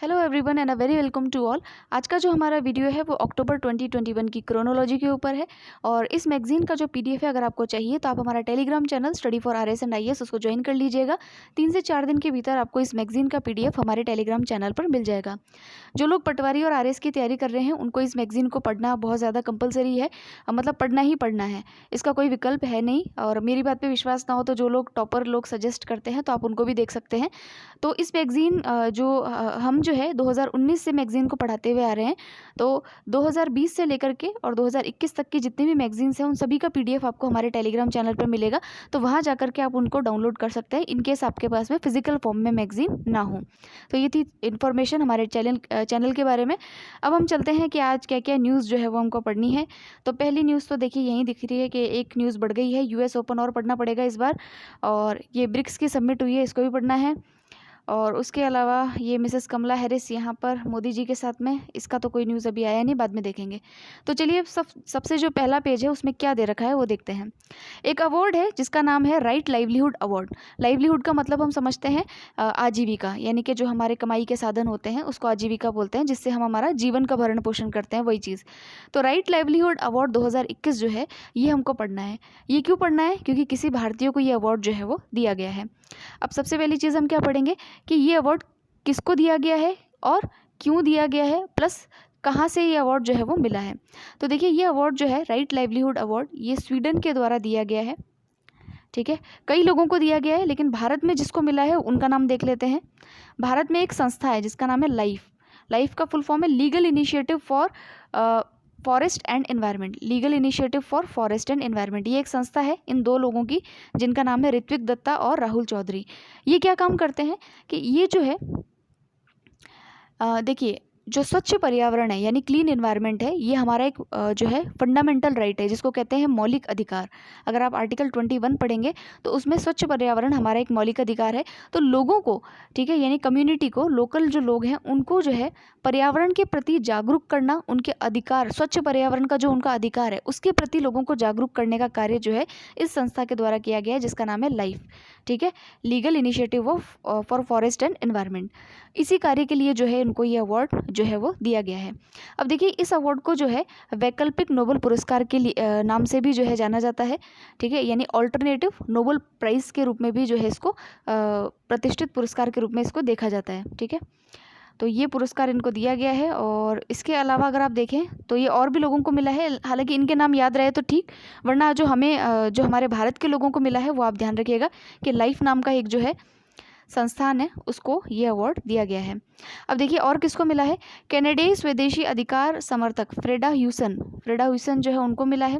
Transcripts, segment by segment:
Hello everyone and a very welcome to all. आज का जो हमारा वीडियो है वो अक्टूबर 2021 की क्रोनोलॉजी के ऊपर है। और इस मैगजीन का जो पीडीएफ है, अगर आपको चाहिए तो आप हमारा Telegram channel study for RS and IAS उसको ज्वाइन कर लीजिएगा। 3 से 4 दिन के भीतर आपको इस मैगजीन का पीडीएफ हमारे टेलीग्राम चैनल पर मिल जाएगा। जो लोग पटवारी और आरएस की तैयारी कर रहे हैं उनको इस मैगजीन को पढ़ना बहुत ज़्यादा कंपलसरी है। मतलब पढ़ना ही पढ़ना है, इसका कोई विकल्प है नहीं। और मेरी बात पे विश्वास ना हो तो जो लोग टॉपर लोग सजेस्ट करते हैं तो आप उनको भी देख सकते हैं। तो इस मैगज़ीन हम जो है 2019 से मैगज़ीन को पढ़ाते हुए आ रहे हैं। तो 2020 से लेकर के और 2021 तक की जितनी भी मैगज़ीन्स हैं उन सभी का पीडीएफ आपको हमारे टेलीग्राम चैनल पर मिलेगा। तो वहाँ जा कर के आप उनको डाउनलोड कर सकते हैं इन केस आपके पास में फ़िज़िकल फॉर्म में मैगज़ीन ना हो। तो ये थी इन्फॉर्मेशन हमारे चैनल के बारे में। अब हम चलते हैं कि आज क्या क्या न्यूज़ जो है वो हमको पढ़नी है। तो पहली न्यूज़ तो देखिए यहीं दिख रही है कि एक न्यूज़ बढ़ गई है, यूएस ओपन और पढ़ना पड़ेगा इस बार। और ये ब्रिक्स की समिट हुई है, इसको भी पढ़ना है। और उसके अलावा ये मिसेस कमला हैरिस यहाँ पर मोदी जी के साथ में, इसका तो कोई न्यूज़ अभी आया नहीं, बाद में देखेंगे। तो चलिए सबसे जो पहला पेज है उसमें क्या दे रखा है वो देखते हैं। एक अवार्ड है जिसका नाम है राइट लाइवलीहुड अवार्ड। लाइवलीहुड का मतलब हम समझते हैं आजीविका, यानी कि जो हमारे कमाई के साधन होते हैं उसको आजीविका बोलते हैं, जिससे हम हमारा जीवन का भरण पोषण करते हैं, वही चीज़। तो राइट लाइवलीहुड अवार्ड 2021 जो है ये हमको पढ़ना है। ये क्यों पढ़ना है? क्योंकि किसी भारतीय को ये अवार्ड जो है वो दिया गया है। अब सबसे पहली चीज़ हम क्या पढ़ेंगे कि ये अवार्ड किसको दिया गया है और क्यों दिया गया है, प्लस कहाँ से ये अवार्ड जो है वो मिला है। तो देखिए ये अवार्ड जो है राइट लाइवलीहुड अवार्ड, ये स्वीडन के द्वारा दिया गया है। ठीक है, कई लोगों को दिया गया है लेकिन भारत में जिसको मिला है उनका नाम देख लेते हैं। भारत में एक संस्था है जिसका नाम है लाइफ का फुल फॉर्म है legal initiative for forest and environment. Legal initiative for forest and environment, ये एक संस्था है इन दो लोगों की जिनका नाम है ऋत्विक दत्ता और राहुल चौधरी। ये क्या काम करते हैं कि ये जो है देखिए जो स्वच्छ पर्यावरण है यानी क्लीन एनवायरनमेंट है, ये हमारा एक जो है फंडामेंटल राइट है जिसको कहते हैं मौलिक अधिकार। अगर आप आर्टिकल 21 पढ़ेंगे तो उसमें स्वच्छ पर्यावरण हमारा एक मौलिक अधिकार है। तो लोगों को, ठीक है, यानी कम्युनिटी को, लोकल जो लोग हैं उनको जो है पर्यावरण के प्रति जागरूक करना, उनके अधिकार, स्वच्छ पर्यावरण का जो उनका अधिकार है उसके प्रति लोगों को जागरूक करने का कार्य जो है इस संस्था के द्वारा किया गया है जिसका नाम है लाइफ। ठीक है, legal initiative of for forest and environment. इसी कार्य के लिए जो है इनको ये अवार्ड जो है वो दिया गया है। अब देखिए इस अवार्ड को जो है वैकल्पिक नोबेल पुरस्कार के लिए नाम से भी जो है जाना जाता है। ठीक है, यानी ऑल्टरनेटिव नोबेल प्राइज़ के रूप में भी जो है इसको प्रतिष्ठित पुरस्कार के रूप में इसको देखा जाता है। ठीक है, तो ये पुरस्कार इनको दिया गया है। और इसके अलावा अगर आप देखें तो ये और भी लोगों को मिला है, हालांकि इनके नाम याद रहे तो ठीक, वरना जो हमारे भारत के लोगों को मिला है वो आप ध्यान रखिएगा कि लाइफ नाम का एक जो है संस्थान है उसको ये अवार्ड दिया गया है। अब देखिए और किसको मिला है, कनाडाई स्वदेशी अधिकार समर्थक फ्रेडा ह्यूसन जो है उनको मिला है।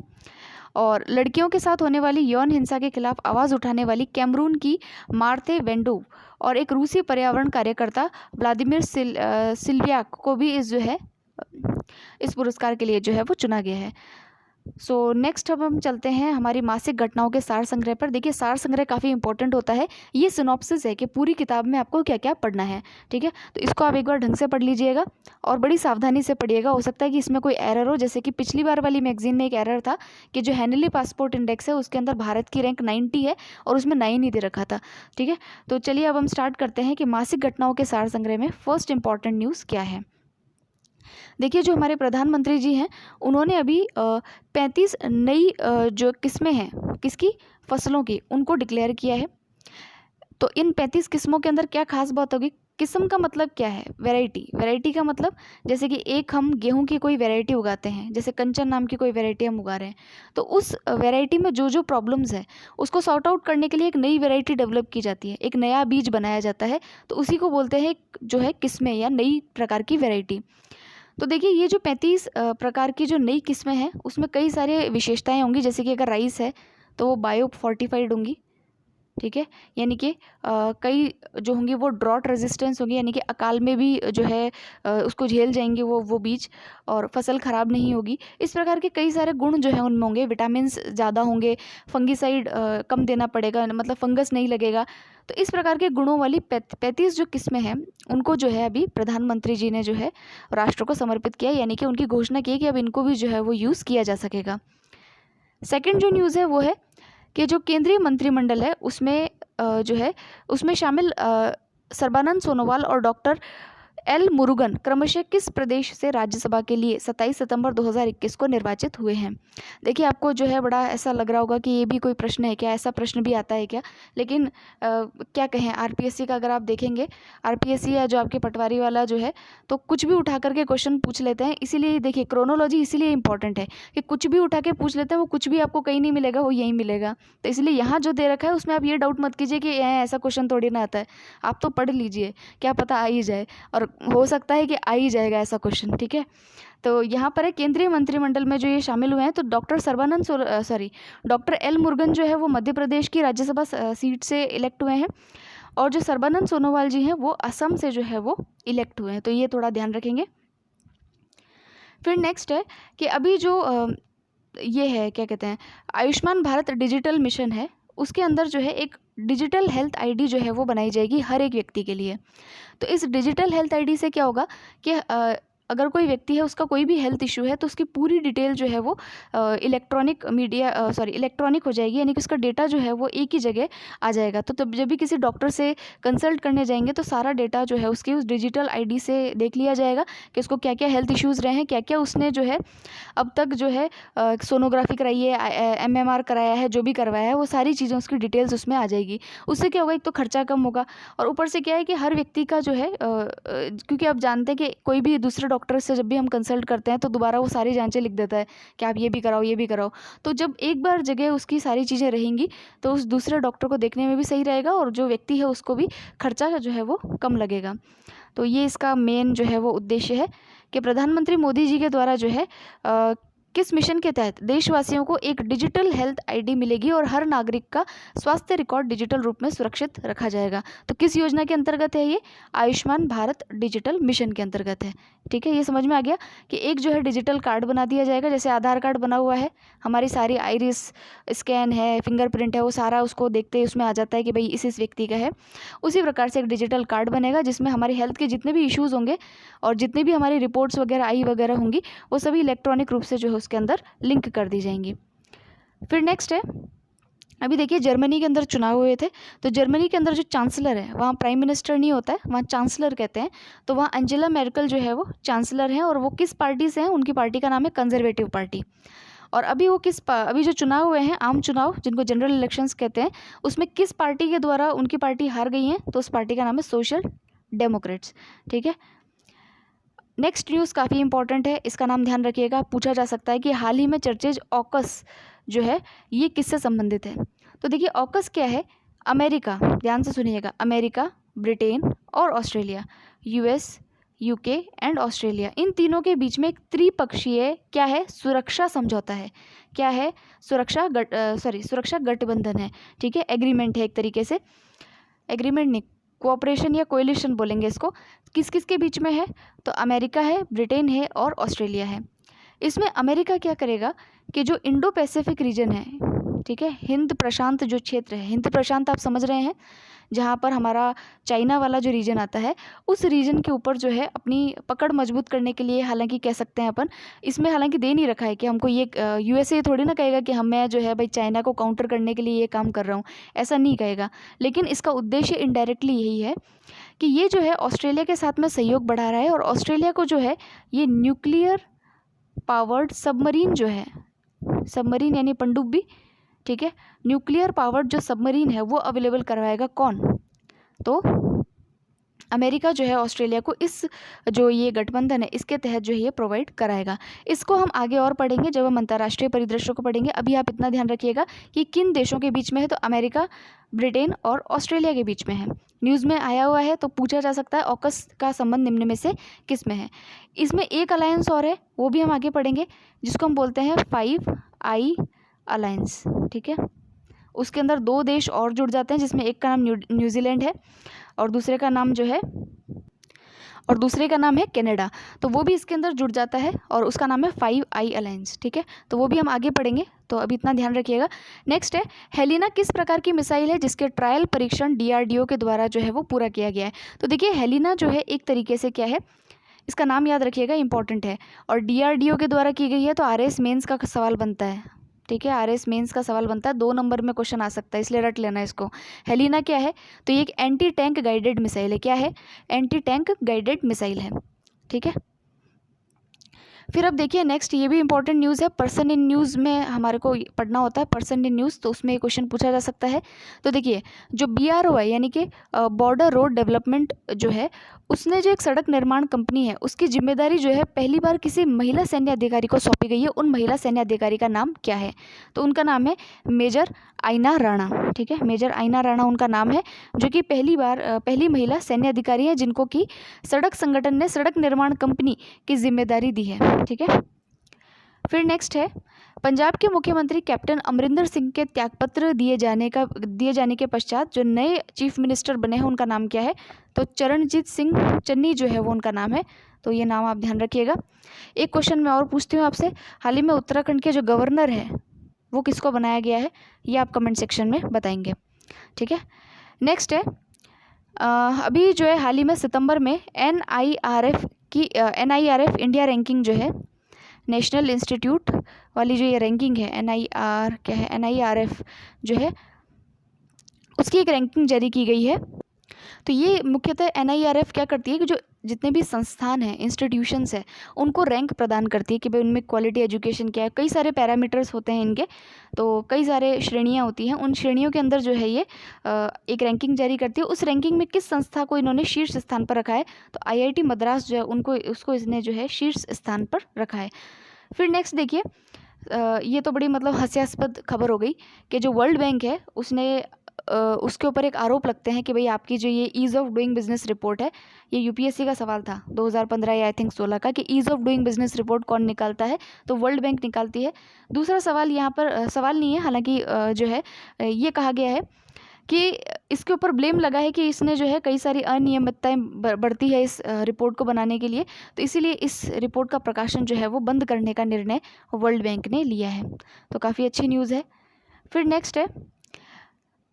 और लड़कियों के साथ होने वाली यौन हिंसा के खिलाफ आवाज़ उठाने वाली कैमरून की मार्थे वेंडोव और एक रूसी पर्यावरण कार्यकर्ता व्लादिमीर सिल्वियाक को भी इस पुरस्कार के लिए जो है वो चुना गया है। सो नेक्स्ट अब हम चलते हैं हमारी मासिक घटनाओं के सार संग्रह पर। देखिए सार संग्रह काफ़ी इंपॉर्टेंट होता है, ये सिनॉप्सिस है कि पूरी किताब में आपको क्या क्या पढ़ना है। ठीक है, तो इसको आप एक बार ढंग से पढ़ लीजिएगा और बड़ी सावधानी से पढ़िएगा। हो सकता है कि इसमें कोई एरर हो, जैसे कि पिछली बार वाली मैगजीन में एक एरर था कि जो हैनली पासपोर्ट इंडेक्स है उसके अंदर भारत की रैंक 90 है और उसमें 9 ही दे रखा था। ठीक है, तो चलिए अब हम स्टार्ट करते हैं कि मासिक घटनाओं के सार संग्रह में फर्स्ट इंपॉर्टेंट न्यूज़ क्या है। देखिए जो हमारे प्रधानमंत्री जी हैं उन्होंने अभी 35 नई जो किस्में हैं किसकी, फसलों की, उनको डिक्लेयर किया है। तो इन 35 किस्मों के अंदर क्या खास बात होगी, किस्म का मतलब क्या है, वैरायटी का मतलब जैसे कि एक हम गेहूं की कोई वैरायटी उगाते हैं, जैसे कंचन नाम की कोई वैरायटी हम उगा रहे हैं, तो उस वैरायटी में जो जो प्रॉब्लम्स है उसको सॉर्ट आउट करने के लिए एक नई वैरायटी डेवलप की जाती है, एक नया बीज बनाया जाता है, तो उसी को बोलते हैं जो है किस्में या नई प्रकार की वैरायटी। तो देखिए ये जो 35 प्रकार की जो नई किस्में हैं उसमें कई सारे विशेषताएं होंगी, जैसे कि अगर राइस है तो वो बायो फोर्टिफाइड होंगी। ठीक है, यानी कि कई जो होंगी वो ड्रॉट रेजिस्टेंस होंगी, यानी कि अकाल में भी जो है उसको झेल जाएंगे वो बीज, और फसल ख़राब नहीं होगी। इस प्रकार के कई सारे गुण जो है उनमें होंगे, विटामिन्स ज़्यादा होंगे, फंगिसाइड कम देना पड़ेगा, मतलब फंगस नहीं लगेगा। तो इस प्रकार के गुणों वाली 35 जो किस्में हैं उनको जो है अभी प्रधानमंत्री जी ने जो है राष्ट्र को समर्पित किया, यानी कि उनकी घोषणा की है कि अब इनको भी जो है वो यूज़ किया जा सकेगा। सेकेंड जो न्यूज़ है वो है कि जो केंद्रीय मंत्रिमंडल है उसमें जो है उसमें शामिल सर्बानंद सोनोवाल और डॉक्टर एल मुरुगन क्रमशः किस प्रदेश से राज्यसभा के लिए 27 सितंबर 2021 को निर्वाचित हुए हैं? देखिए, आपको जो है बड़ा ऐसा लग रहा होगा कि ये भी कोई प्रश्न है क्या, ऐसा प्रश्न भी आता है क्या? लेकिन क्या कहें, आरपीएससी का अगर आप देखेंगे, आरपीएससी या जो आपके पटवारी वाला जो है, तो कुछ भी उठा करके क्वेश्चन पूछ लेते हैं। इसीलिए देखिए, क्रोनोलॉजी इसीलिए इंपॉर्टेंट है कि कुछ भी उठा के पूछ लेते हैं, वो कुछ भी आपको कहीं नहीं मिलेगा, वो यहीं मिलेगा। तो इसलिए यहाँ जो दे रखा है उसमें आप ये डाउट मत कीजिए कि ऐसा क्वेश्चन थोड़ी ना आता है। आप तो पढ़ लीजिए, क्या पता आ ही जाए, और हो सकता है कि आ ही जाएगा ऐसा क्वेश्चन, ठीक है। तो यहाँ पर है, केंद्रीय मंत्रिमंडल में जो ये शामिल हुए हैं, तो डॉक्टर एल मुरुगन जो है वो मध्य प्रदेश की राज्यसभा सीट से इलेक्ट हुए हैं, और जो सर्बानंद सोनोवाल जी हैं वो असम से जो है वो इलेक्ट हुए हैं। तो ये थोड़ा ध्यान रखेंगे। फिर नेक्स्ट है कि अभी जो ये है, क्या कहते हैं, आयुष्मान भारत डिजिटल मिशन है, उसके अंदर जो है एक डिजिटल हेल्थ आईडी जो है वो बनाई जाएगी हर एक व्यक्ति के लिए। तो इस डिजिटल हेल्थ आईडी से क्या होगा कि अगर कोई व्यक्ति है, उसका कोई भी हेल्थ इशू है, तो उसकी पूरी डिटेल जो है वो इलेक्ट्रॉनिक हो जाएगी, यानी कि उसका डेटा जो है वो एक ही जगह आ जाएगा। तो तब जब भी किसी डॉक्टर से कंसल्ट करने जाएंगे तो सारा डेटा जो है उसकी उस डिजिटल आईडी से देख लिया जाएगा कि उसको क्या क्या हेल्थ इश्यूज़ रहे हैं, क्या क्या उसने जो है अब तक जो है सोनोग्राफी कराई है, एमएमआर कराया है, जो भी करवाया है, वो सारी चीज़ें उसकी डिटेल्स उसमें आ जाएगी। उससे क्या होगा, एक तो खर्चा कम होगा, और ऊपर से क्या है कि हर व्यक्ति का जो है क्योंकि आप जानते हैं कि कोई भी दूसरे डॉक्टर से जब भी हम कंसल्ट करते हैं तो दोबारा वो सारी जांचें लिख देता है कि आप ये भी कराओ, ये भी कराओ। तो जब एक बार जगह उसकी सारी चीज़ें रहेंगी तो उस दूसरे डॉक्टर को देखने में भी सही रहेगा, और जो व्यक्ति है उसको भी खर्चा जो है वो कम लगेगा। तो ये इसका मेन जो है वो उद्देश्य है कि प्रधानमंत्री मोदी जी के द्वारा जो है किस मिशन के तहत देशवासियों को एक डिजिटल हेल्थ आईडी मिलेगी और हर नागरिक का स्वास्थ्य रिकॉर्ड डिजिटल रूप में सुरक्षित रखा जाएगा। तो किस योजना के अंतर्गत है ये? आयुष्मान भारत डिजिटल मिशन के अंतर्गत है, ठीक है। ये समझ में आ गया कि एक जो है डिजिटल कार्ड बना दिया जाएगा, जैसे आधार कार्ड बना हुआ है, हमारी सारी आइरिस स्कैन है, फिंगरप्रिंट है, वो सारा उसको देखते ही उसमें आ जाता है कि भाई इस व्यक्ति का है। उसी प्रकार से एक डिजिटल कार्ड बनेगा जिसमें हमारी हेल्थ के जितने भी इश्यूज़ होंगे और जितनी भी हमारी रिपोर्ट्स वगैरह होंगी, वो सभी इलेक्ट्रॉनिक रूप से जो है उसके अंदर लिंक कर दी जाएंगी। फिर नेक्स्ट है, अभी देखिए जर्मनी के अंदर चुनाव हुए थे, तो जर्मनी के अंदर जो चांसलर है, वहाँ प्राइम मिनिस्टर नहीं होता है, वहाँ चांसलर कहते हैं। तो वहाँ एंजेला मेर्केल जो है वो चांसलर हैं, और वो किस पार्टी से हैं? उनकी पार्टी का नाम है कंजर्वेटिव पार्टी। और अभी वो अभी जो चुनाव हुए हैं, आम चुनाव जिनको जनरल इलेक्शंस कहते हैं, उसमें किस पार्टी के द्वारा उनकी पार्टी हार गई है? तो उस पार्टी का नाम है सोशल डेमोक्रेट्स, ठीक है। नेक्स्ट न्यूज़ काफ़ी इंपॉर्टेंट है, इसका नाम ध्यान रखिएगा, पूछा जा सकता है कि हाल ही में चर्चेज ऑकस जो है ये किससे संबंधित है? तो देखिए, ऑकस क्या है? अमेरिका, ध्यान से सुनिएगा, अमेरिका, ब्रिटेन और Australia, US, UK and Australia, इन तीनों के बीच में एक त्रिपक्षीय क्या है? सुरक्षा समझौता है। क्या है? सुरक्षा गठबंधन है, ठीक है, एग्रीमेंट है एक तरीके से, एग्रीमेंट नहीं, कोऑपरेशन या कोएलिशन बोलेंगे इसको। किस किस के बीच में है? तो अमेरिका है, ब्रिटेन है और ऑस्ट्रेलिया है। इसमें अमेरिका क्या करेगा कि जो इंडो पैसिफिक रीजन है, ठीक है, हिंद प्रशांत जो क्षेत्र है, हिंद प्रशांत आप समझ रहे हैं, जहाँ पर हमारा चाइना वाला जो रीजन आता है, उस रीजन के ऊपर जो है अपनी पकड़ मजबूत करने के लिए, हालांकि कह सकते हैं अपन, इसमें हालांकि दे नहीं रखा है कि हमको ये यूएसए थोड़ी ना कहेगा कि मैं जो है भाई चाइना को काउंटर करने के लिए ये काम कर रहा हूँ, ऐसा नहीं कहेगा। लेकिन इसका उद्देश्य इनडायरेक्टली यही है कि ये जो है ऑस्ट्रेलिया के साथ में सहयोग बढ़ा रहा है, और ऑस्ट्रेलिया को जो है ये न्यूक्लियर पावर्ड सबमरीन जो है, सबमरीन यानी पनडुब्बी, ठीक है, न्यूक्लियर पावर्ड जो सबमरीन है वो अवेलेबल करवाएगा। कौन? तो अमेरिका जो है ऑस्ट्रेलिया को इस जो ये गठबंधन है इसके तहत जो है ये प्रोवाइड कराएगा। इसको हम आगे और पढ़ेंगे जब हम अंतर्राष्ट्रीय परिदृश्य को पढ़ेंगे। अभी आप इतना ध्यान रखिएगा कि किन देशों के बीच में है, तो अमेरिका, ब्रिटेन और ऑस्ट्रेलिया के बीच में है। न्यूज़ में आया हुआ है, तो पूछा जा सकता है ऑकस का संबंध निम्न में से किस में है। इसमें एक अलायंस और है, वो भी हम आगे पढ़ेंगे, जिसको हम बोलते हैं 5I अलायंस, ठीक है। उसके अंदर 2 देश और जुड़ जाते हैं, जिसमें एक का नाम न्यूजीलैंड है और दूसरे का नाम है कनाडा। तो वो भी इसके अंदर जुड़ जाता है और उसका नाम है 5I अलायंस, ठीक है। तो वो भी हम आगे पढ़ेंगे, तो अभी इतना ध्यान रखिएगा। नेक्स्ट है, हेलिना किस प्रकार की मिसाइल है जिसके ट्रायल परीक्षण DRDO के द्वारा जो है वो पूरा किया गया है? तो देखिए, हेलिना जो है एक तरीके से क्या है, इसका नाम याद रखिएगा, इंपॉर्टेंट है, और DRDO के द्वारा की गई है। तो RS मेंस का सवाल बनता है, ठीक है, RS मेंस का सवाल बनता है, 2 नंबर में क्वेश्चन आ सकता है, इसलिए रट लेना इसको। हेलिना क्या है? तो ये एक एंटी टैंक गाइडेड मिसाइल है। क्या है? एंटी टैंक गाइडेड मिसाइल है। ठीक है, फिर अब देखिए नेक्स्ट, ये भी इंपॉर्टेंट न्यूज़ है, पर्सन इन न्यूज़ में हमारे को पढ़ना होता है, पर्सन इन न्यूज़, तो उसमें क्वेश्चन पूछा जा सकता है। तो देखिए जो BRO है यानी कि बॉर्डर रोड डेवलपमेंट जो है, उसने जो एक सड़क निर्माण कंपनी है उसकी जिम्मेदारी जो है पहली बार किसी महिला सैन्य अधिकारी को सौंपी गई है। उन महिला सैन्य अधिकारी का नाम क्या है? तो उनका नाम है मेजर आइना राणा। ठीक है, मेजर आइना राणा उनका नाम है, जो कि पहली महिला सैन्य अधिकारी है जिनको कि सड़क संगठन ने सड़क निर्माण कंपनी की जिम्मेदारी दी है। ठीक है, फिर नेक्स्ट है, पंजाब के मुख्यमंत्री कैप्टन अमरिंदर सिंह के त्यागपत्र दिए जाने के पश्चात जो नए चीफ मिनिस्टर बने हैं उनका नाम क्या है? तो चरणजीत सिंह चन्नी जो है वो उनका नाम है। तो ये नाम आप ध्यान रखिएगा। एक क्वेश्चन मैं और पूछती हूँ आपसे, हाल ही में उत्तराखंड के जो गवर्नर है वो किसको बनाया गया है? ये आप कमेंट सेक्शन में बताएंगे। ठीक है, नेक्स्ट है, अभी जो है हाल ही में सितंबर में NIRF इंडिया रैंकिंग जो है, नेशनल इंस्टीट्यूट वाली जो ये रैंकिंग है, NIRF जो है उसकी एक रैंकिंग जारी की गई है। तो ये मुख्यतः NIRF क्या करती है कि जो जितने भी संस्थान हैं, इंस्टीट्यूशंस हैं, उनको रैंक प्रदान करती है कि भाई उनमें क्वालिटी एजुकेशन क्या है। कई सारे पैरामीटर्स होते हैं इनके, तो कई सारे श्रेणियाँ होती हैं, उन श्रेणियों के अंदर जो है ये एक रैंकिंग जारी करती है। उस रैंकिंग में किस संस्था को इन्होंने शीर्ष स्थान पर रखा है? तो IIT मद्रास जो है उसको इसने जो है शीर्ष स्थान पर रखा है। फिर नेक्स्ट देखिए, ये तो बड़ी मतलब हास्यास्पद खबर हो गई कि जो वर्ल्ड बैंक है उसके ऊपर एक आरोप लगते हैं कि भाई आपकी जो ये ease of doing business report है, ये UPSC का सवाल था 2015 या आई थिंक 16 का, कि ease of doing business report कौन निकालता है? तो वर्ल्ड बैंक निकालती है। दूसरा सवाल यहाँ पर सवाल नहीं है, हालांकि जो है ये कहा गया है कि इसके ऊपर ब्लेम लगा है कि इसने जो है कई सारी अनियमितताएं बढ़ती है इस रिपोर्ट को बनाने के लिए, तो इसीलिए इस रिपोर्ट का प्रकाशन जो है वो बंद करने का निर्णय वर्ल्ड बैंक ने लिया है। तो काफ़ी अच्छी न्यूज़ है। फिर नेक्स्ट है,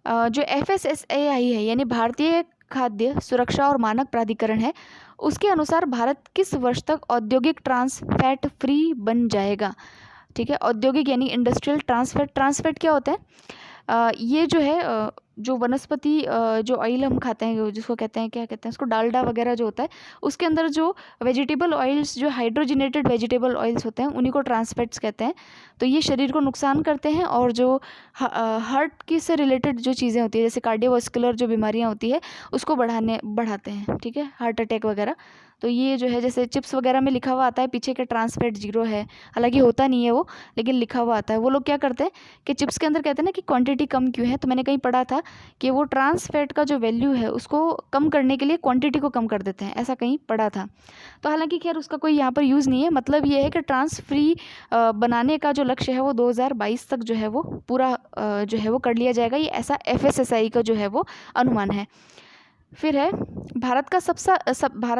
जो FSSAI है यानी भारतीय खाद्य सुरक्षा और मानक प्राधिकरण है, उसके अनुसार भारत किस वर्ष तक औद्योगिक ट्रांस फैट फ्री बन जाएगा? ठीक है, औद्योगिक यानी इंडस्ट्रियल ट्रांसफैट क्या होता है? ये जो है जो वनस्पति जो ऑयल हम खाते हैं, जिसको कहते हैं, क्या कहते हैं उसको, डालडा वगैरह जो होता है, उसके अंदर जो वेजिटेबल ऑयल्स, जो हाइड्रोजनेटेड वेजिटेबल ऑयल्स होते हैं, उन्हीं को ट्रांसफैट्स कहते हैं। तो ये शरीर को नुकसान करते हैं और जो हार्ट की से रिलेटेड जो चीज़ें होती है, जैसे कार्डियोवास्कुलर जो बीमारियाँ होती है, उसको बढ़ाते हैं। ठीक है, हार्ट अटैक वगैरह। तो ये जो है, जैसे चिप्स वगैरह में लिखा हुआ आता है पीछे के ट्रांसफैट 0 है, हालांकि होता नहीं है वो, लेकिन लिखा हुआ आता है। वो लोग क्या करते हैं कि चिप्स के अंदर कहते हैं ना कि क्वांटिटी कम क्यों है, तो मैंने कहीं पढ़ा था कि वो ट्रांस फैट का जो वैल्यू है उसको कम करने के लिए क्वांटिटी को कम कर देते हैं, ऐसा कहीं पढ़ा था। तो हालांकि खैर उसका कोई यहाँ पर यूज़ नहीं है। मतलब ये है कि ट्रांस फ्री बनाने का जो लक्ष्य है वो 2022 तक जो है वो पूरा जो है वो कर लिया जाएगा, ये ऐसा FSSAI का जो है वो अनुमान है। फिर है, भारत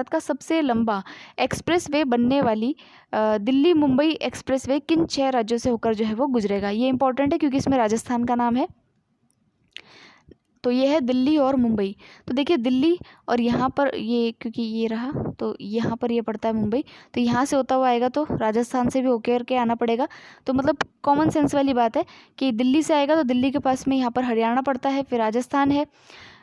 का सबसे लंबा एक्सप्रेस वे बनने वाली दिल्ली मुंबई एक्सप्रेस वे किन 6 राज्यों से होकर जो है वो गुजरेगा? ये इंपॉर्टेंट है क्योंकि इसमें राजस्थान का नाम है। तो ये है दिल्ली और मुंबई। तो देखिए दिल्ली और यहाँ पर ये, क्योंकि ये रहा तो यहाँ पर ये पड़ता है मुंबई, तो यहाँ से होता हुआ आएगा तो राजस्थान से भी होकर के आना पड़ेगा। तो मतलब कॉमन सेंस वाली बात है कि दिल्ली से आएगा तो दिल्ली के पास में यहाँ पर हरियाणा पड़ता है, फिर राजस्थान है,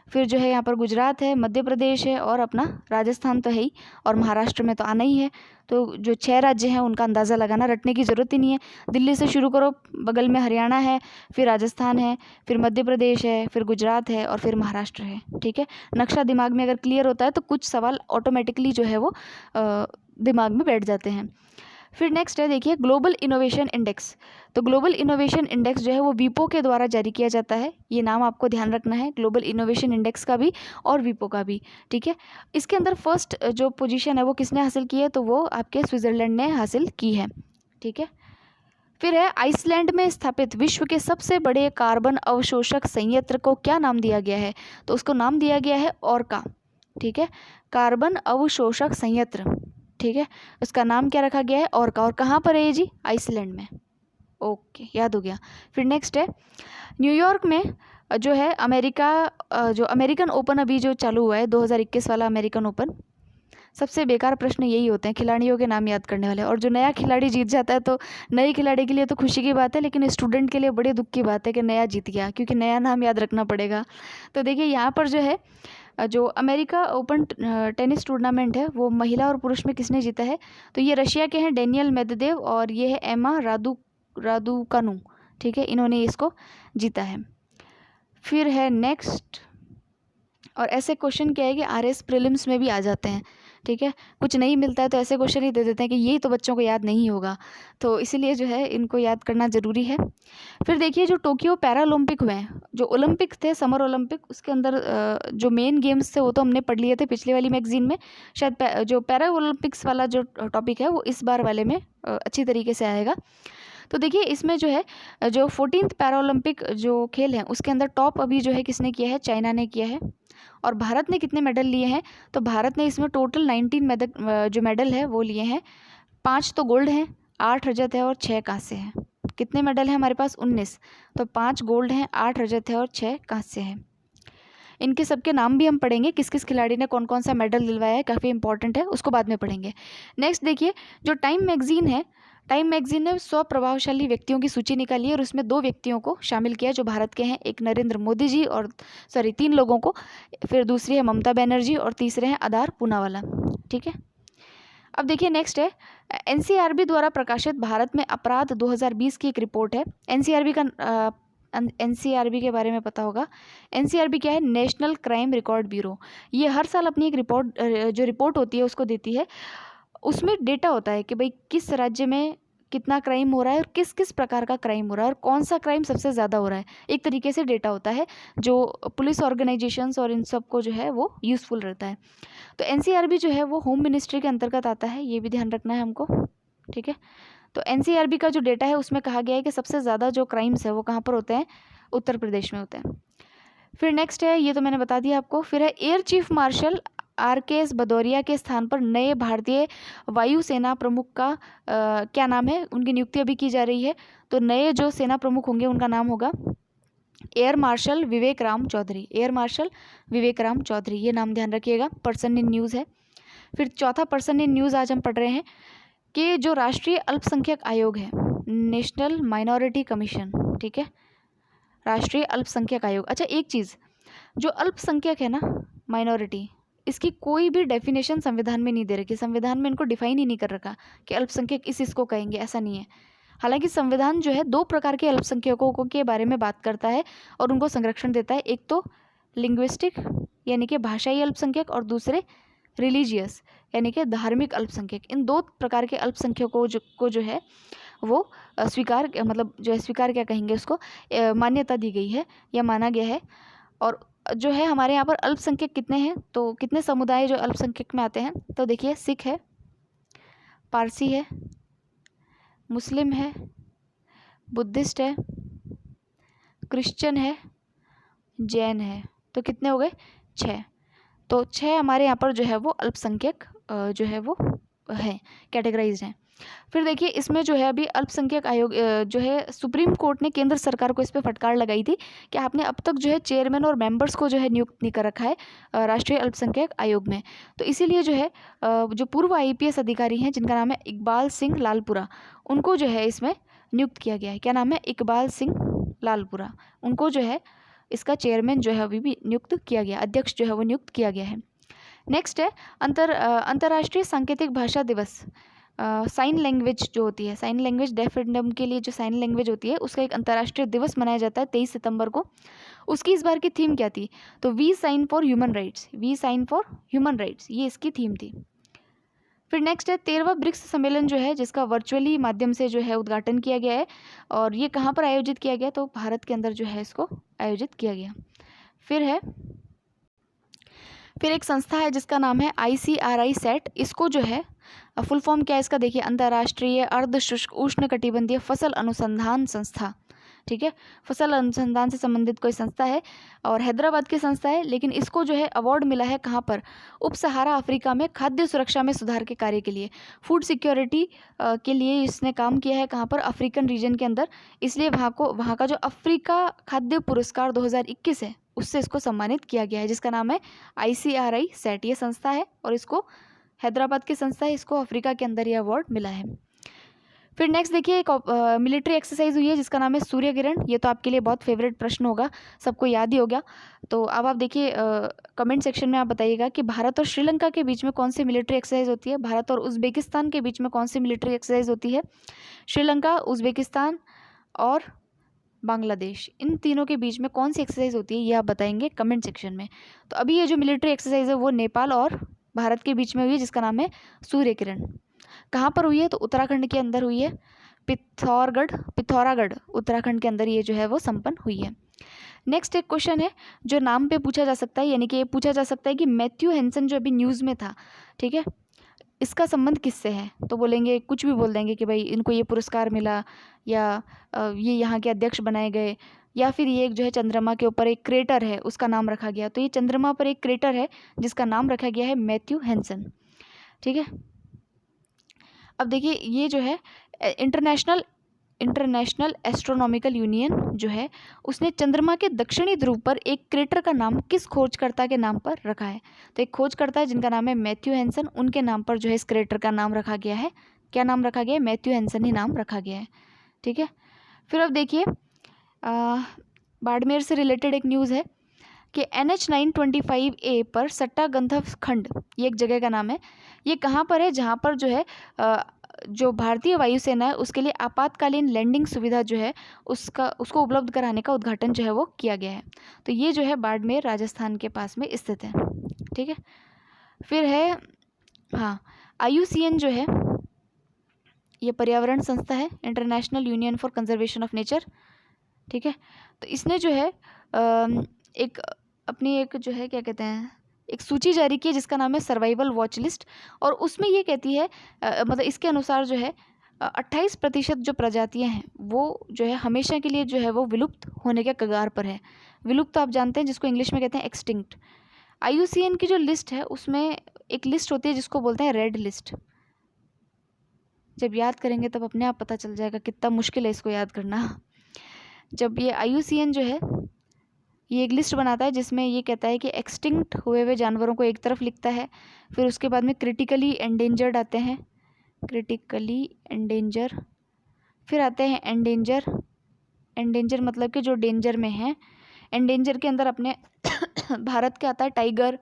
फिर जो है यहाँ पर गुजरात है, मध्य प्रदेश है और अपना राजस्थान तो है ही, और महाराष्ट्र में तो आना ही है। तो जो 6 राज्य हैं उनका अंदाज़ा लगाना, रटने की ज़रूरत ही नहीं है। दिल्ली से शुरू करो, बगल में हरियाणा है, फिर राजस्थान है, फिर मध्य प्रदेश है, फिर गुजरात है और फिर महाराष्ट्र है। ठीक है, नक्शा दिमाग में अगर क्लियर होता है तो कुछ सवाल ऑटोमेटिकली जो है वो दिमाग में बैठ जाते हैं। फिर नेक्स्ट है, देखिए ग्लोबल इनोवेशन इंडेक्स। तो ग्लोबल इनोवेशन इंडेक्स जो है वो वीपो के द्वारा जारी किया जाता है। ये नाम आपको ध्यान रखना है, ग्लोबल इनोवेशन इंडेक्स का भी और वीपो का भी। ठीक है, इसके अंदर फर्स्ट जो पोजीशन है वो किसने हासिल की है? तो वो आपके स्विट्ज़रलैंड ने हासिल की है। ठीक है, फिर है, आइसलैंड में स्थापित विश्व के सबसे बड़े कार्बन अवशोषक संयंत्र को क्या नाम दिया गया है? तो उसको नाम दिया गया है ओरका। ठीक है, कार्बन अवशोषक संयंत्र। ठीक है, उसका नाम क्या रखा गया है? ओरका। और कहाँ पर है ये जी? आइसलैंड में। ओके, याद हो गया। फिर नेक्स्ट है, न्यूयॉर्क में जो है जो अमेरिकन ओपन अभी जो चालू हुआ है 2021 वाला अमेरिकन ओपन, सबसे बेकार प्रश्न यही होते हैं, खिलाड़ियों के नाम याद करने वाले। और जो नया खिलाड़ी जीत जाता है तो नए खिलाड़ी के लिए तो खुशी की बात है, लेकिन स्टूडेंट के लिए बड़े दुख की बात है कि नया जीत गया, क्योंकि नया नाम याद रखना पड़ेगा। तो देखिए यहाँ पर जो है जो अमेरिका ओपन टेनिस टूर्नामेंट है वो महिला और पुरुष में किसने जीता है, तो ये रशिया के हैं डेनियल मेदवेदेव और ये है एमा रादुकानु, ठीक है, इन्होंने इसको जीता है। फिर है नेक्स्ट, और ऐसे क्वेश्चन क्या है कि आरएस प्रीलिम्स में भी आ जाते हैं, ठीक है, कुछ नहीं मिलता है तो ऐसे क्वेश्चन ही दे देते हैं कि ये तो बच्चों को याद नहीं होगा, तो इसीलिए जो है इनको याद करना ज़रूरी है। फिर देखिए जो टोक्यो पैरा ओलंपिक हुए हैं, जो ओलंपिक थे समर ओलंपिक, उसके अंदर जो मेन गेम्स थे वो तो हमने पढ़ लिए थे पिछले वाली मैगजीन में। शायद जो पैरा ओलंपिक्स वाला जो टॉपिक है वो इस बार वाले में अच्छी तरीके से आएगा। तो देखिए इसमें जो है जो 14th पैरा ओलंपिक जो खेल हैं उसके अंदर टॉप अभी जो है किसने किया है, चाइना ने किया है। और भारत ने कितने मेडल लिए हैं, तो भारत ने इसमें टोटल 19 मेडल जो मेडल है वो लिए हैं। 5 तो गोल्ड हैं, 8 रजत है और 6 कांस्य हैं। कितने मेडल हैं हमारे पास, 19। तो 5 गोल्ड हैं, 8 रजत है और 6 कांस्य हैं। इनके सबके नाम भी हम पढ़ेंगे, किस किस खिलाड़ी ने कौन कौन सा मेडल दिलवाया है, काफ़ी इंपॉर्टेंट है, उसको बाद में पढ़ेंगे। नेक्स्ट देखिए जो टाइम मैगजीन है, टाइम मैगजीन ने 100 प्रभावशाली व्यक्तियों की सूची निकाली है और उसमें 2 व्यक्तियों को शामिल किया जो भारत के हैं, एक नरेंद्र मोदी जी और 3 लोगों को, फिर दूसरी है ममता बनर्जी और तीसरे हैं आधार पूनावाला, ठीक है। अब देखिए नेक्स्ट है एनसीआरबी द्वारा प्रकाशित भारत में अपराध 2020 की एक रिपोर्ट है। एनसीआरबी के बारे में पता होगा। एनसीआरबी क्या है, नेशनल क्राइम रिकॉर्ड ब्यूरो। ये हर साल अपनी एक रिपोर्ट होती है उसको देती है। उसमें डेटा होता है कि भाई किस राज्य में कितना क्राइम हो रहा है और किस किस प्रकार का क्राइम हो रहा है और कौन सा क्राइम सबसे ज़्यादा हो रहा है। एक तरीके से डेटा होता है जो पुलिस ऑर्गेनाइजेशंस और इन सब को जो है वो यूज़फुल रहता है। तो एनसीआरबी जो है वो होम मिनिस्ट्री के अंतर्गत आता है, ये भी ध्यान रखना है हमको, ठीक है। तो एनसीआरबी का जो डेटा है उसमें कहा गया है कि सबसे ज़्यादा जो क्राइम्स है वो कहाँ पर होते हैं, उत्तर प्रदेश में होते हैं। फिर नेक्स्ट है, ये तो मैंने बता दिया आपको। फिर है air chief marshal RKS Bhadauria के स्थान पर नए भारतीय वायुसेना प्रमुख का क्या नाम है, उनकी नियुक्ति अभी की जा रही है। तो नए जो सेना प्रमुख होंगे उनका नाम होगा एयर मार्शल विवेक राम चौधरी। एयर मार्शल विवेक राम चौधरी, ये नाम ध्यान रखिएगा, पर्सन इन न्यूज़ है। फिर चौथा पर्सन इन न्यूज़ आज हम पढ़ रहे हैं कि जो राष्ट्रीय अल्पसंख्यक आयोग है, नेशनल माइनॉरिटी कमीशन, ठीक है, राष्ट्रीय अल्पसंख्यक आयोग। अच्छा एक चीज़, जो अल्पसंख्यक है ना, माइनॉरिटी, इसकी कोई भी डेफिनेशन संविधान में नहीं दे रखी। संविधान में इनको डिफाइन ही नहीं कर रखा कि अल्पसंख्यक इसको कहेंगे, ऐसा नहीं है। हालांकि संविधान जो है 2 प्रकार के अल्पसंख्यकों के बारे में बात करता है और उनको संरक्षण देता है। एक तो लिंग्विस्टिक यानी कि भाषाई अल्पसंख्यक, और दूसरे रिलीजियस यानी कि धार्मिक अल्पसंख्यक। इन 2 प्रकार के अल्पसंख्यकों को जो है वो स्वीकार, मतलब जो है स्वीकार क्या कहेंगे उसको, मान्यता दी गई है या माना गया है। और जो है हमारे यहाँ पर अल्पसंख्यक कितने हैं, तो कितने समुदाय जो अल्पसंख्यक में आते हैं, तो देखिए सिख है, पारसी है, मुस्लिम है, बुद्धिस्ट है, क्रिश्चियन है, जैन है। तो कितने हो गए, 6। तो 6 हमारे यहाँ पर जो है वो अल्पसंख्यक जो है वो है, कैटेगराइज हैं। फिर देखिए इसमें जो है अभी अल्पसंख्यक आयोग जो है सुप्रीम कोर्ट ने केंद्र सरकार को इस पर फटकार लगाई थी कि आपने अब तक जो है चेयरमैन और मेंबर्स को जो है नियुक्त नहीं कर रखा है राष्ट्रीय अल्पसंख्यक आयोग में। तो इसीलिए जो है जो पूर्व आईपीएस अधिकारी हैं जिनका नाम है इकबाल सिंह लालपुरा, उनको जो है इसमें नियुक्त किया गया है। क्या नाम है, इकबाल सिंह लालपुरा। उनको जो है इसका चेयरमैन जो है अभी भी नियुक्त किया गया, अध्यक्ष जो है वो नियुक्त किया गया है। नेक्स्ट है अंतर्राष्ट्रीय सांकेतिक भाषा दिवस। साइन लैंग्वेज जो होती है, साइन लैंग्वेज डेफ एंड डम के लिए जो साइन लैंग्वेज होती है उसका एक अंतर्राष्ट्रीय दिवस मनाया जाता है 23 सितंबर को। उसकी इस बार की थीम क्या थी, तो we sign for human rights, we sign for human rights, ये इसकी थीम थी। फिर नेक्स्ट है 13वां ब्रिक्स सम्मेलन जो है जिसका वर्चुअली माध्यम से जो है उद्घाटन किया गया है और ये कहाँ पर आयोजित किया गया, तो भारत के अंदर जो है इसको आयोजित किया गया। फिर एक संस्था है जिसका नाम है ICRI सेट। इसको जो है फुल फॉर्म क्या है इसका, देखिए अंतर्राष्ट्रीय अर्ध शुष्क उष्णकटिबंधीय फसल अनुसंधान संस्था, ठीक है, फसल अनुसंधान से संबंधित कोई संस्था है और हैदराबाद की संस्था है। लेकिन इसको जो है अवार्ड मिला है कहाँ पर, उप सहारा अफ्रीका में खाद्य सुरक्षा में सुधार के कार्य के लिए, फूड सिक्योरिटी के लिए इसने काम किया है कहाँ पर, अफ्रीकन रीजन के अंदर। इसलिए वहाँ का जो अफ्रीका खाद्य पुरस्कार 2021 है उससे इसको सम्मानित किया गया है जिसका नाम है ICRI सेट। ये संस्था है और इसको हैदराबाद की संस्था है, इसको अफ्रीका के अंदर ये अवार्ड मिला है। फिर नेक्स्ट देखिए, एक मिलिट्री एक्सरसाइज हुई है जिसका नाम है सूर्य किरण। ये तो आपके लिए बहुत फेवरेट प्रश्न होगा, सबको याद ही हो गया। तो अब आप देखिए कमेंट सेक्शन में आप बताइएगा कि भारत और श्रीलंका के बीच में कौन सी मिलिट्री एक्सरसाइज होती है, भारत और उज़्बेकिस्तान के बीच में कौन सी मिलिट्री एक्सरसाइज होती है, श्रीलंका, उज़्बेकिस्तान और बांग्लादेश, इन तीनों के बीच में कौन सी एक्सरसाइज होती है, ये आप बताएंगे कमेंट सेक्शन में। तो अभी ये जो मिलिट्री एक्सरसाइज है वो नेपाल और भारत के बीच में हुई है, जिसका नाम है सूर्य किरण। कहाँ पर हुई है, तो उत्तराखंड के अंदर हुई है, पिथौरागढ़ उत्तराखंड के अंदर ये जो है वो संपन्न हुई है। नेक्स्ट एक क्वेश्चन है जो नाम पे पूछा जा सकता है, यानी कि ये पूछा जा सकता है कि मैथ्यू हैंसन जो अभी न्यूज़ में था, ठीक है, इसका संबंध किससे है। तो बोलेंगे, कुछ भी बोल देंगे कि भाई इनको ये पुरस्कार मिला, या ये यहाँ के अध्यक्ष बनाए गए, या फिर ये एक जो है चंद्रमा के ऊपर एक क्रेटर है उसका नाम रखा गया। तो ये चंद्रमा पर एक क्रेटर है जिसका नाम रखा गया है मैथ्यू हैंसन, ठीक है। अब देखिए ये जो है इंटरनेशनल एस्ट्रोनॉमिकल यूनियन जो है उसने चंद्रमा के दक्षिणी ध्रुव पर एक क्रेटर का नाम किस खोजकर्ता के नाम पर रखा है। तो एक खोजकर्ता है जिनका नाम है मैथ्यू हैंसन, उनके नाम पर जो है इस क्रेटर का नाम रखा गया है। क्या नाम रखा गया है, मैथ्यू हैंसन ही नाम रखा गया है, ठीक है। फिर अब देखिए बाड़मेर से रिलेटेड एक न्यूज़ है कि NH-925A पर सट्टा गंधव खंड, ये एक जगह का नाम है, ये कहाँ पर है, जहाँ पर जो है जो भारतीय वायुसेना है उसके लिए आपातकालीन लैंडिंग सुविधा जो है उसको उपलब्ध कराने का उद्घाटन जो है वो किया गया है। तो ये जो है बाड़मेर राजस्थान के पास में स्थित है, ठीक है। फिर है IUCN जो है ये पर्यावरण संस्था है, international union for conservation of nature, ठीक है। तो इसने जो है एक अपनी एक जो है क्या कहते हैं एक सूची जारी की है जिसका नाम है सर्वाइवल वॉच लिस्ट, और उसमें ये कहती है मतलब इसके अनुसार जो है 28% जो प्रजातियां हैं वो जो है हमेशा के लिए जो है वो विलुप्त होने के कगार पर है। विलुप्त तो आप जानते हैं जिसको इंग्लिश में कहते हैं एक्सटिंक्ट। IUCN की जो लिस्ट है उसमें एक लिस्ट होती है जिसको बोलते हैं रेड लिस्ट। जब याद करेंगे तब अपने आप पता चल जाएगा कितना मुश्किल है इसको याद करना। जब ये IUCN जो है ये एक लिस्ट बनाता है जिसमें ये कहता है कि एक्सटिंक्ट हुए हुए जानवरों को एक तरफ लिखता है, फिर उसके बाद में क्रिटिकली एंडेंजर्ड आते हैं, क्रिटिकली एंडेंजर, फिर आते हैं एंडेंजर मतलब कि जो डेंजर में हैं। एंडेंजर के अंदर अपने भारत के आता है टाइगर,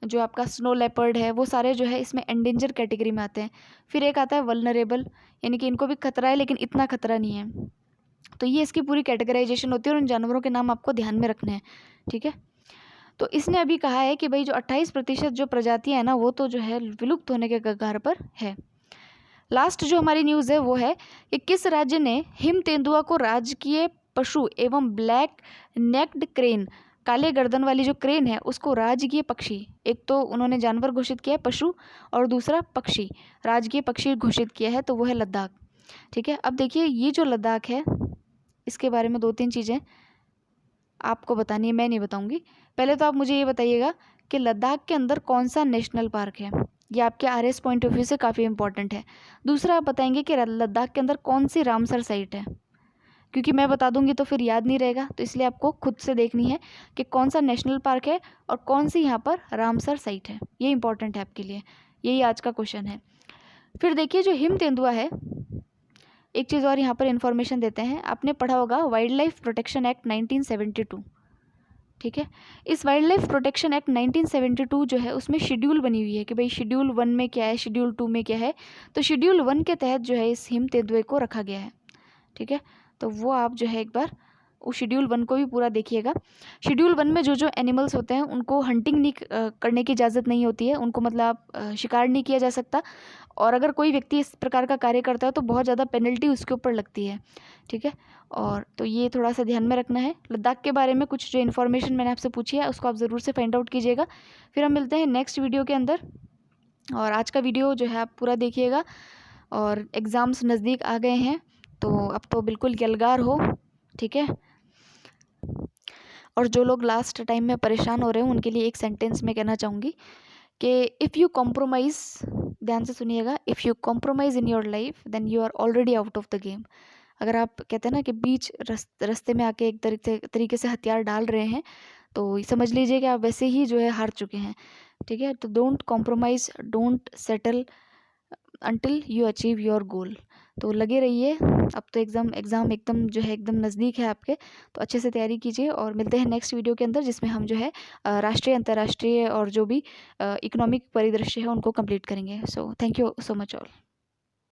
जो आपका स्नो लेपर्ड है, वो सारे जो है इसमें एंडेंजर कैटेगरी में आते हैं। फिर एक आता है वल्नरेबल, यानी कि इनको भी खतरा है लेकिन इतना खतरा नहीं है। तो ये इसकी पूरी कैटेगराइजेशन होती है और उन जानवरों के नाम आपको ध्यान में रखने हैं, ठीक है। तो इसने अभी कहा है कि भाई जो 28% जो प्रजातियां हैं ना वो तो जो है विलुप्त होने के कगार पर है। लास्ट जो हमारी न्यूज़ है वो है कि किस राज्य ने हिम तेंदुआ को राजकीय पशु एवं ब्लैक नेक्ड क्रेन, काले गर्दन वाली जो क्रेन है उसको राजकीय पक्षी, एक तो उन्होंने जानवर घोषित किया है पशु, और दूसरा पक्षी, राजकीय पक्षी घोषित किया है, तो वो है लद्दाख, ठीक है। अब देखिए ये जो लद्दाख है इसके बारे में 2-3 चीज़ें आपको बतानी है, मैं नहीं बताऊंगी। पहले तो आप मुझे ये बताइएगा कि लद्दाख के अंदर कौन सा नेशनल पार्क है, ये आपके RS पॉइंट ऑफ व्यू से काफ़ी इंपॉर्टेंट है। दूसरा आप बताएंगे कि लद्दाख के अंदर कौन सी रामसर साइट है, क्योंकि मैं बता दूंगी तो फिर याद नहीं रहेगा, तो इसलिए आपको खुद से देखनी है कि कौन सा नेशनल पार्क है और कौन सी यहाँ पर रामसर साइट है, ये इंपॉर्टेंट है आपके लिए, यही आज का क्वेश्चन है। फिर देखिए जो हिम तेंदुआ है, एक चीज़ और यहाँ पर इन्फॉर्मेशन देते हैं, आपने पढ़ा होगा वाइल्ड लाइफ प्रोटेक्शन एक्ट 1972, ठीक है। इस वाइल्ड लाइफ प्रोटेक्शन एक्ट 1972 जो है उसमें शेड्यूल बनी हुई है कि भाई शेड्यूल 1 में क्या है, शेड्यूल 2 में क्या है। तो शेड्यूल 1 के तहत जो है इस हिम तेंदुए को रखा गया है, ठीक है। तो वो आप जो है एक बार उस शेड्यूल 1 को भी पूरा देखिएगा। शेड्यूल 1 में जो जो एनिमल्स होते हैं उनको हंटिंग नहीं करने की इजाज़त नहीं होती है, उनको मतलब शिकार नहीं किया जा सकता, और अगर कोई व्यक्ति इस प्रकार का कार्य करता है तो बहुत ज़्यादा पेनल्टी उसके ऊपर लगती है, ठीक है। और तो ये थोड़ा सा ध्यान में रखना है। लद्दाख के बारे में कुछ जो इन्फॉर्मेशन मैंने आपसे पूछी है उसको आप ज़रूर से फाइंड आउट कीजिएगा। फिर हम मिलते हैं नेक्स्ट वीडियो के अंदर, और आज का वीडियो जो है आप पूरा देखिएगा। और एग्ज़ाम्स नज़दीक आ गए हैं तो अब तो बिल्कुल यलगार हो, ठीक है। और जो लोग लास्ट टाइम में परेशान हो रहे हैं उनके लिए एक सेंटेंस में कहना चाहूँगी कि इफ़ यू कॉम्प्रोमाइज़, ध्यान से सुनिएगा, if you compromise in your life then you are already out of the game. अगर आप कहते हैं ना कि बीच रास्ते में आके एक तरीके से हथियार डाल रहे हैं तो समझ लीजिए कि आप वैसे ही जो है हार चुके हैं। ठीक है, तो don't compromise, don't settle until you achieve your goal. तो लगे रहिए, अब तो एग्ज़ाम एकदम जो है एकदम नज़दीक है आपके, तो अच्छे से तैयारी कीजिए और मिलते हैं नेक्स्ट वीडियो के अंदर, जिसमें हम जो है राष्ट्रीय, अंतर्राष्ट्रीय और जो भी इकोनॉमिक परिदृश्य है उनको कंप्लीट करेंगे। So thank you so much all.